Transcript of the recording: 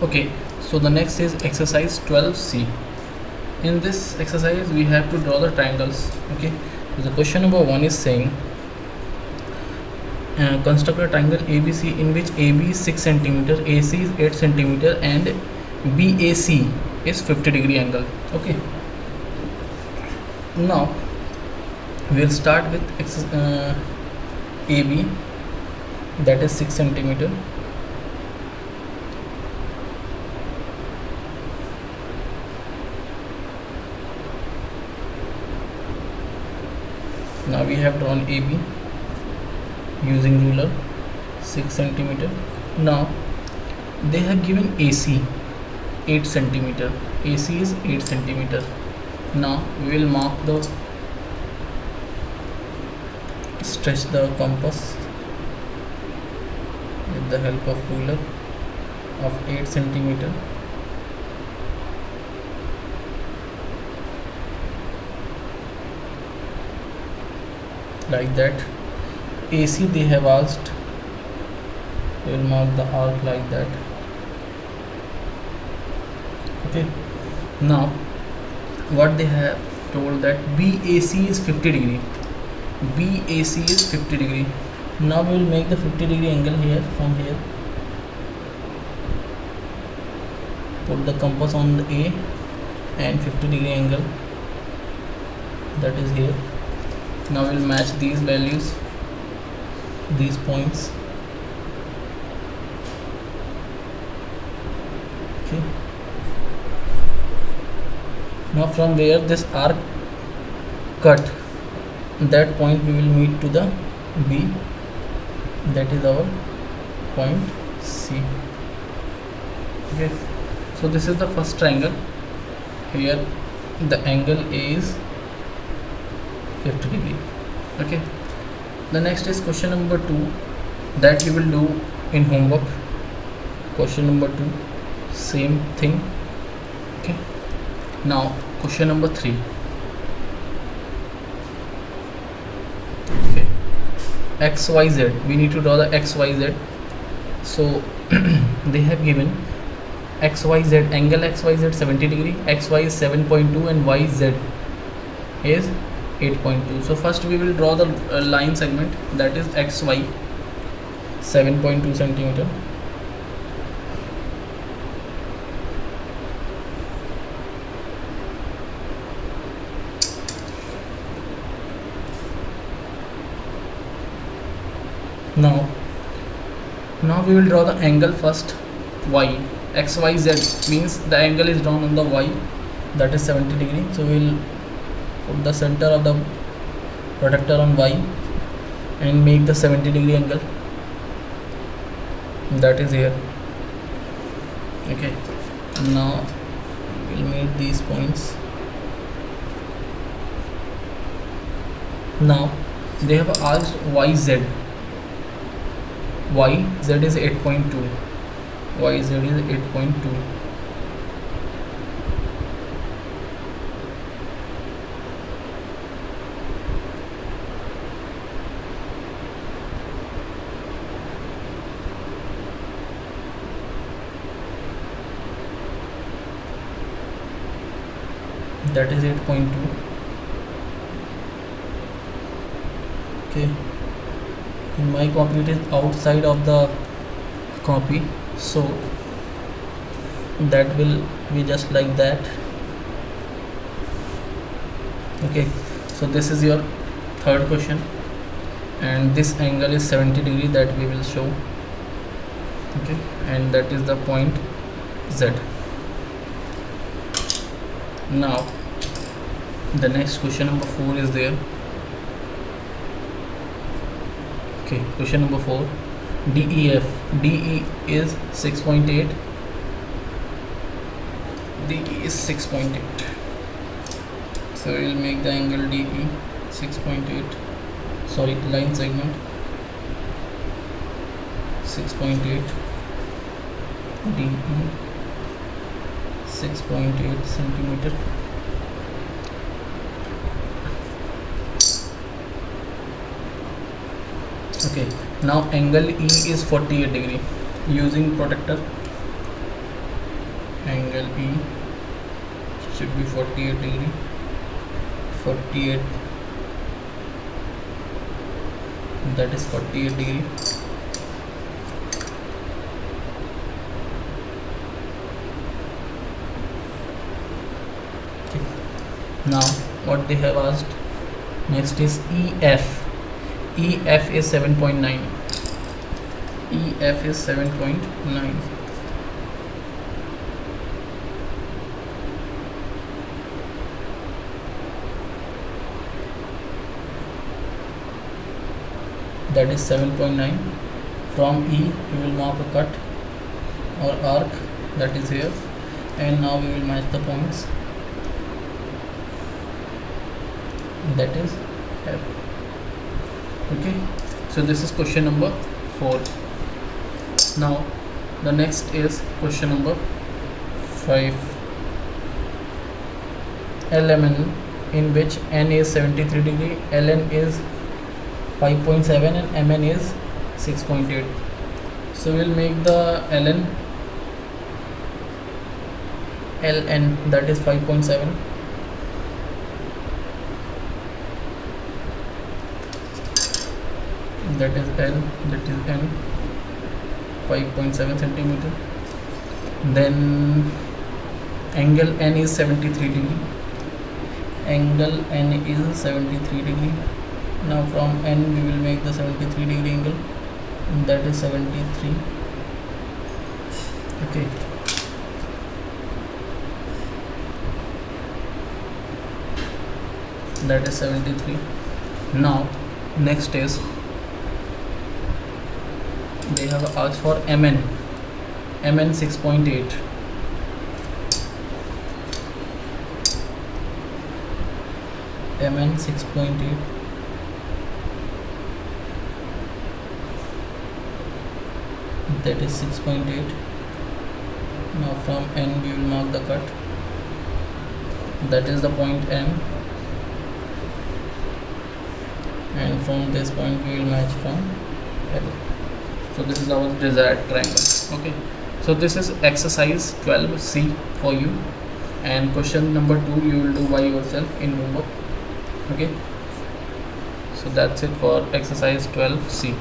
Okay, so the next is exercise 12C. In this exercise we have to draw the triangles. Okay, so the question number 1 is saying construct a triangle ABC in which AB is 6 centimeter, AC is 8 centimeter, and BAC is 50-degree angle. Okay, now we'll start with AB, that is 6 centimeter. Now we have drawn AB using ruler, 6 centimeter. Now they have given AC 8 centimeter. AC is 8 centimeter. Now we will mark the stretch the compass with the help of ruler of 8 centimeter. Like that. AC they have asked, we will mark the arc like that. Okay, now what they have told that BAC is 50 degree. BAC is 50 degree. Now we will make the 50 degree angle here, from here. Put the compass on the A and 50 degree angle, that is here. Now we will match these values, these points. Okay, now from where this arc cut, that point we will meet to the B, that is our point C. Okay, so this is the first triangle. Here the angle A is 50 degree. Okay, the next is question number 2, that you will do in homework. Question number 2, same thing. Okay, now question number 3. Okay, XYZ, we need to draw the XYZ. So they have given XYZ, angle XYZ 70 degree, XY is 7.2 and YZ is 8.2. So first we will draw the line segment, that is XY 7.2 centimeter. Now we will draw the angle first, Y. XYZ means the angle is drawn on the Y, that is 70 degree. So we will put the center of the protractor on Y and make the 70 degree angle, that is here. Okay, now we'll meet these points. Now they have asked YZ. YZ is 8.2. YZ is 8.2. That is 8.2. Okay, in my copy it is outside of the copy, so that will be just like that. Okay, so this is your third question, and this angle is 70 degree that we will show. Okay, and that is the point Z. Now the next question number 4 is there. Okay, question number 4, DEF. DE is 6.8. DE is 6.8. So we will make the angle DE 6.8. Sorry, line segment 6.8. DE 6.8 centimeter. Okay, now angle E is 48 degree. Using protractor angle E should be 48 degree, 48, that is 48 degree. Okay. Now what they have asked next is EF. EF is 7.9. EF is 7.9. That is 7.9. From E we will mark a cut or arc, that is here, and now we will match the points, that is F. Okay, so this is question number 4. Now the next is question number 5. LMN, in which N is 73 degree, Ln is 5.7 and Mn is 6.8. So we'll make the Ln that is 5.7, that is L, that is N, 5.7 centimeter. Then angle N is 73 degree, angle N is 73 degree. Now from N we will make the 73 degree angle, that is 73. Okay, that is 73. Now next is they have asked for Mn 6.8. Mn 6.8, that is 6.8. Now from N we will mark the cut, that is the point M, and from this point we will match from L. So this is our desired triangle. Okay, so this is exercise 12C for you, and question number 2 you will do by yourself in homework. Okay, so that's it for exercise 12C.